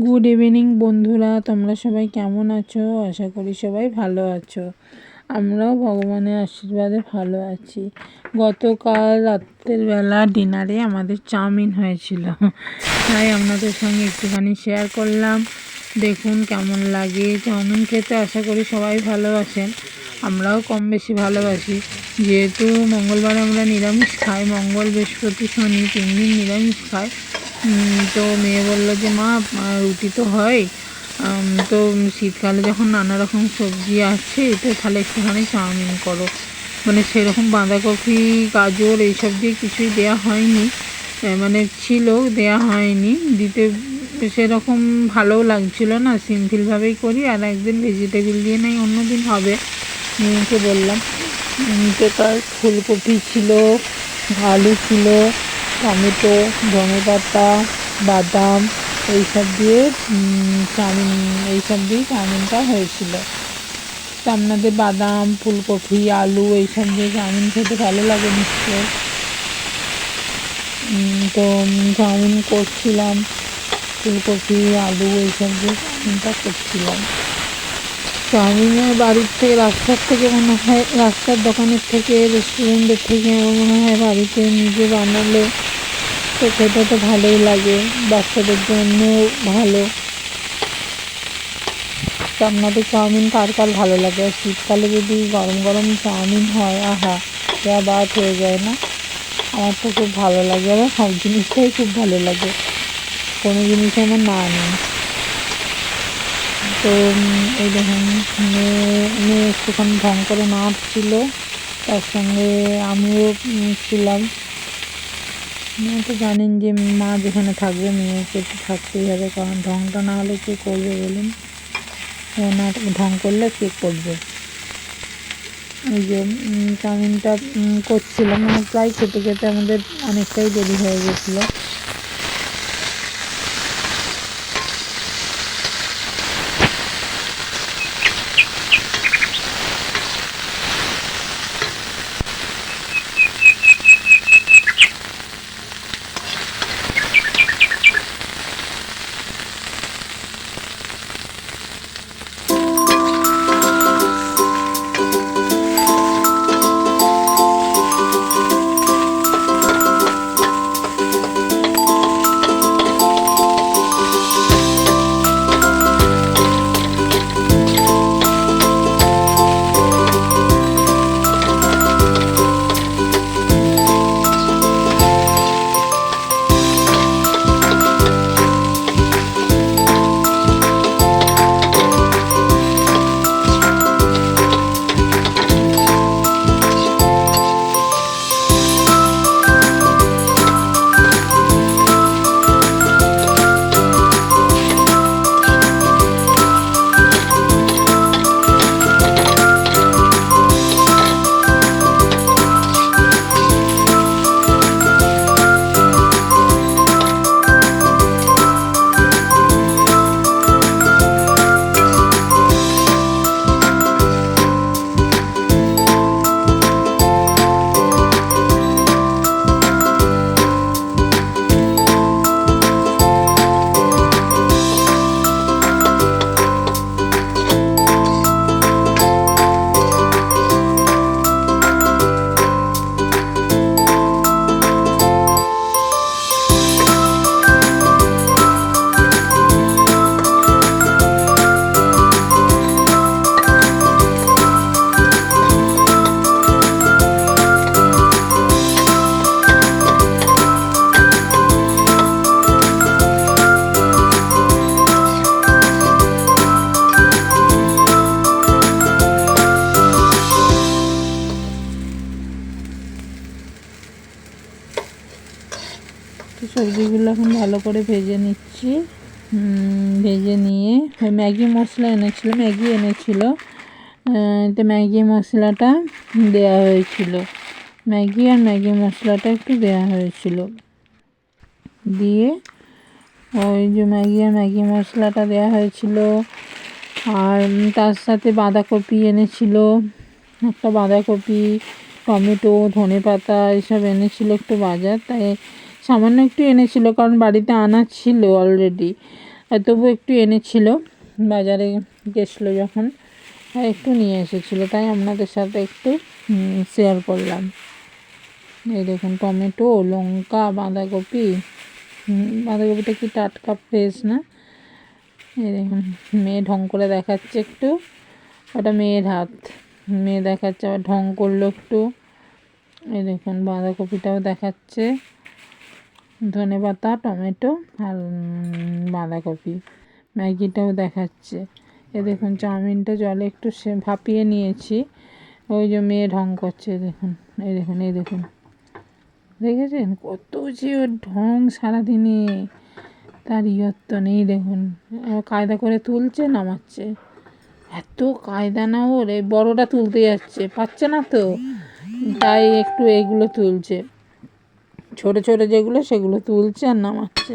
Good evening বন্ধুরা, তোমরা সবাই কেমন আছো? আশা করি সবাই ভালো আছো। আমরাও ভগবানের আশীর্বাদে ভালো আছি। গতকাল রাত্রের বেলা ডিনারে আমাদের চাউমিন হয়েছিল, তাই আপনাদের সঙ্গে একটুখানি শেয়ার করলাম। দেখুন কেমন লাগে। চাউমিন খেতে আশা করি সবাই ভালোবাসেন, আমরাও কম বেশি ভালোবাসি। যেহেতু মঙ্গলবারে আমরা নিরামিষ খাই, মঙ্গল বৃহস্পতি শনি 3 দিন নিরামিষ খাই। তো মেয়ে বললো যে মা রুটি তো হয়, তো শীতকালে যখন নানা রকম সবজি আছে তো তাহলে একটুখানি চাউমিন করো। মানে সেরকম বাঁধাকপি গাজর এইসব দিয়ে কিছুই দেওয়া হয়নি, মানে ছিল দেওয়া হয়নি, দিতে সেরকম ভালোও লাগছিল না, সিম্পলভাবেই করি। আর একদিন ভেজিটেবিল দিয়ে নেই, অন্য দিন হবে। মেয়েকে বললাম, তো তার ফুলকপি ছিল, আলু ছিল, টমেটো, ধনেপাতা, বাদাম এইসব দিয়ে চাউমিনটা হয়েছিল। তো আপনাদের বাদাম, ফুলকপি, আলু এইসব দিয়ে চাউমিন খেতে ভালো লাগে নিশ্চয়। তো চাউমিন করছিলাম, ফুলকপি আলু এইসব দিয়ে চাউমিনটা করছিলাম। চাউমিনের বাড়ির থেকে, রাস্তার থেকে মনে হয়, রাস্তার দোকানের থেকে, রেস্টুরেন্টের থেকে মনে হয় বাড়িতে নিজে বানালে তো খেতে তো ভালোই লাগে, বাচ্চাদের জন্য ভালো। তো আপনাদের চাউমিন কার কার ভালো লাগে? আর শীতকালে যদি গরম গরম চাউমিন হয়, আহা যা বাদ হয়ে যায় না। আমার তো খুব ভালো লাগে, আমার সব জিনিসটাই খুব ভালো লাগে, কোনো জিনিস আমার না নেই। তো এই দেখুন মেয়ে একটুখানি ঢং করে নাচছিল, তার সঙ্গে আমিও ছিলাম। তো জানেন যে মা যেখানে থাকবে মেয়েকে তো থাকতেই হবে, কারণ ঢংটা না হলে কে করবে বলুন? না ঢং করলে কে করবে? এই যে চাউমিনটা করছিলাম, মানে প্রায় খেতে খেতে আমাদের অনেকটাই দেরি হয়ে গেছিলো। তো সবজিগুলো এখন ভালো করে ভেজে নিচ্ছি। ভেজে নিয়ে ম্যাগি মশলা এনেছিল, তো ম্যাগি মশলাটা দেওয়া হয়েছিল, ম্যাগি আর ম্যাগি মশলাটা একটু দেওয়া হয়েছিল। দিয়ে ওই যে ম্যাগি মশলাটা দেওয়া হয়েছিল, আর তার সাথে বাঁধাকপি এনেছিল, একটা বাঁধাকপি, টমেটো, ধনেপাতা এসব এনেছিল একটু বাজার, তাই সামান্য একটু এনেছিল, কারণ বাড়িতে আনা ছিল অলরেডি। তবু একটু এনেছিল, বাজারে গেছিলো যখন একটু নিয়ে এসেছিলো, তাই আপনাদের সাথে একটু শেয়ার করলাম। এই দেখুন টমেটো, লঙ্কা, বাঁধাকপি। বাঁধাকপিটা কি টাটকা ফ্রেশ না? এই দেখুন মেয়ে ঢং করে দেখাচ্ছে একটু, ওটা মেয়ের হাত, মেয়ে দেখাচ্ছে আবার ঢং করলো একটু। এই দেখুন বাঁধাকপিটাও দেখাচ্ছে, ধনেপাতা, টমেটো আর বাঁধাকপি। ম্যাগিটাও দেখাচ্ছে। এ দেখুন চাউমিনটা জলে একটু ভাপিয়ে নিয়েছি, ওই যে মেয়ে ঢং করছে। দেখুন এই দেখুন, এই দেখুন দেখেছেন কত যে ওর ঢং সারাদিনে, তার ইয়ত্ত নেই। দেখুন কায়দা করে তুলছে, নামাচ্ছে, এত কায়দা না ওর। এই বড়োটা তুলতে যাচ্ছে, পাচ্ছে না তো, তাই একটু এইগুলো তুলছে, ছোট ছোট যেগুলো সেগুলো তুলছে আর নামাচ্ছে।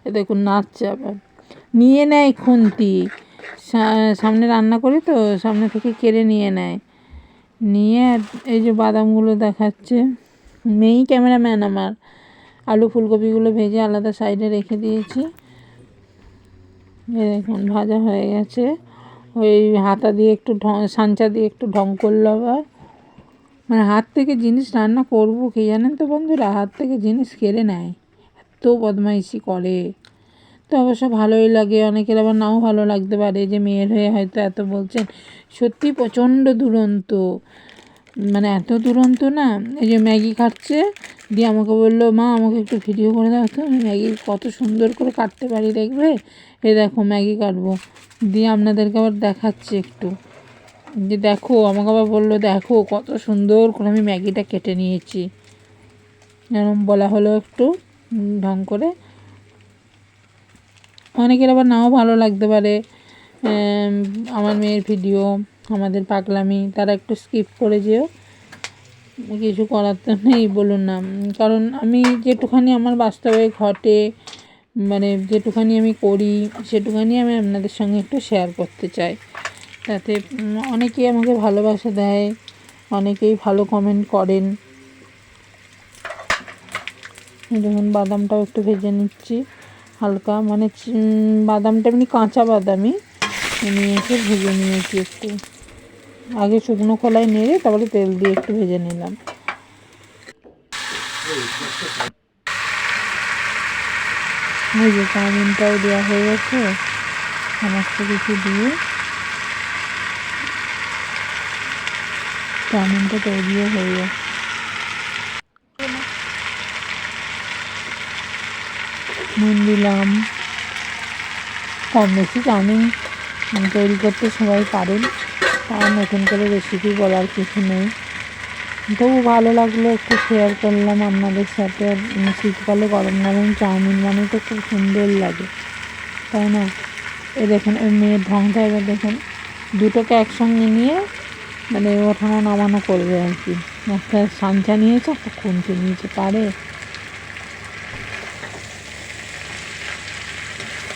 এ দেখুন নাচছে, আবার নিয়ে নেয় খুন্তি, সামনে রান্না করি তো সামনে থেকে কেড়ে নিয়ে নেয়, নিয়ে এই যে বাদামগুলো দেখাচ্ছে। মেয়েই ক্যামেরাম্যান আমার। আলু ফুলকপিগুলো ভেজে আলাদা সাইডে রেখে দিয়েছি। এ দেখুন ভাজা হয়ে গেছে, ওই হাতা দিয়ে একটু সাঞ্চা দিয়ে একটু ঢং করলো আবার। মানে হাত থেকে জিনিস রান্না করবো কি জানেন তো বন্ধুরা, হাত থেকে জিনিস কেড়ে নেয়, এত বদমাইশি করে। তো অবশ্য ভালোই লাগে, অনেকের আবার নাও ভালো লাগতে পারে, যে মেয়ের হয়ে হয়তো এত বলছেন। সত্যি প্রচণ্ড দুরন্ত, মানে এত দুরন্ত না। এই যে ম্যাগি খাচ্ছে, দিয়ে আমাকে বললো মা আমাকে একটু ভিডিও করে দাও তো, আমি ম্যাগি কত সুন্দর করে কাটতে পারি দেখবে, এই দেখো ম্যাগি কাটবো, দিয়ে আপনাদেরকে আবার দেখাচ্ছি একটু, যে দেখো। আমাকে আবার বললো দেখো কত সুন্দর করে আমি ম্যাগিটা কেটে নিয়েছি, এরকম বলা হলো একটু ঢং করে। অনেকের আবার নাও ভালো লাগতে পারে আমার মেয়ের ভিডিও, আমাদের পাগলামি, তারা একটু স্কিপ করে যেও, কিছু করার তো নেই বলুন না। কারণ আমি যেটুখানি আমার বাস্তবে ঘটে, মানে যেটুখানি আমি করি সেটুখানি আমি আপনাদের সঙ্গে একটু শেয়ার করতে চাই, তাতে অনেকেই আমাকে ভালোবাসা দেয়, অনেকেই ভালো কমেন্ট করেন। দেখুন বাদামটাও একটু ভেজে নিচ্ছি হালকা, মানে বাদামটা এমনি কাঁচা বাদামই নিয়েছি, ভেজে নিয়েছি একটু, আগে শুকনো খোলায় নেড়ে তারপরে তেল দিয়ে একটু ভেজে নিলাম। এই যে চাউমিনটাও দেওয়া হয়ে গেছে, সমস্ত কিছু দিয়ে চাউমিনটা তৈরিও হয়ে গেছে। নুন দিলাম, কম বেশি চাউমিন তৈরি করতে সবাই পারেন, আর নতুন করে রেসিপি বলার কিছু নেই। তবু ভালো লাগলো একটু শেয়ার করলাম আপনাদের সাথে। শীতকালে গরম গরম চাউমিন মানে তো খুব সুন্দর লাগে, তাই না? এ দেখুন ওই মেয়ের ঢংটা, এবার দেখুন দুটোকে একসঙ্গে নিয়ে মানে ওঠানো নামানো করবে আর কি। একটা সাঞ্চা নিয়েছে, একটা খুন্তি নিয়েছে, পারে।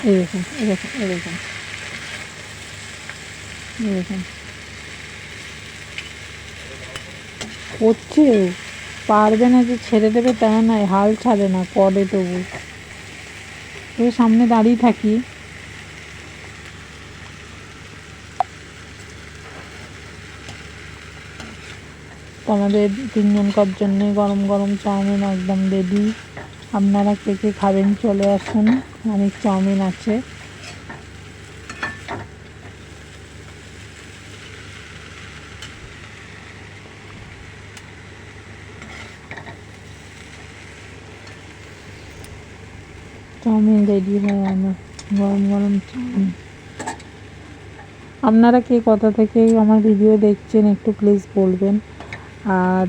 এই দেখুন, এই দেখুন, এই দেখুন, এই দেখুন করছে, পারবে না যে ছেড়ে দেবে তা নয়, হাল ছাড়ে না, করে তবু। তবু সামনে দাঁড়িয়ে থাকি। আমাদের তিনজনকার জন্যে গরম গরম চাউমিন একদম রেডি। আপনারা কে কে খাবেন চলে আসুন, অনেক চাউমিন আছে। চাউমিন রেডি হয়ে গেল, গরম গরম চাউমিন। আপনারা কে কোথা থেকে আমার ভিডিও দেখছেন একটু প্লিজ বলবেন, আর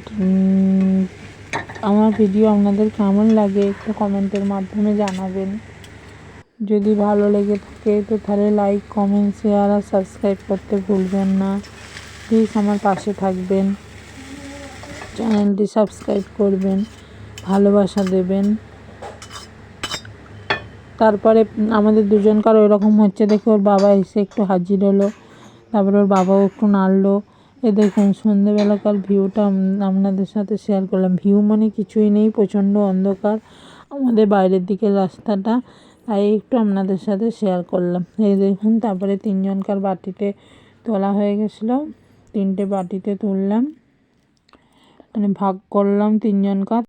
আমার ভিডিও আপনাদের কেমন লাগে একটু কমেন্টের মাধ্যমে জানাবেন। যদি ভালো লেগে থাকে তো তাহলে লাইক, কমেন্ট, শেয়ার আর সাবস্ক্রাইব করতে ভুলবেন না। প্লিজ আমার পাশে থাকবেন, চ্যানেলটি সাবস্ক্রাইব করবেন, ভালোবাসা দেবেন। তারপরে আমাদের দুজনকার ওইরকম হচ্ছে দেখে ওর বাবা এসে একটু হাজির হলো, তারপরে ওর বাবাও একটু নাড়লো। এ দেখুন সন্ধেবেলাকার ভিউটা আপনাদের সাথে শেয়ার করলাম। ভিউ মানে কিছুই নেই, প্রচণ্ড অন্ধকার আমাদের বাইরের দিকের রাস্তাটা, তাই একটু আপনাদের সাথে শেয়ার করলাম। এই দেখুন, তারপরে তিনজনকার বাটিতে তোলা হয়ে গেছিলো, 3টে বাটিতে তুললাম, মানে ভাগ করলাম তিনজনকার।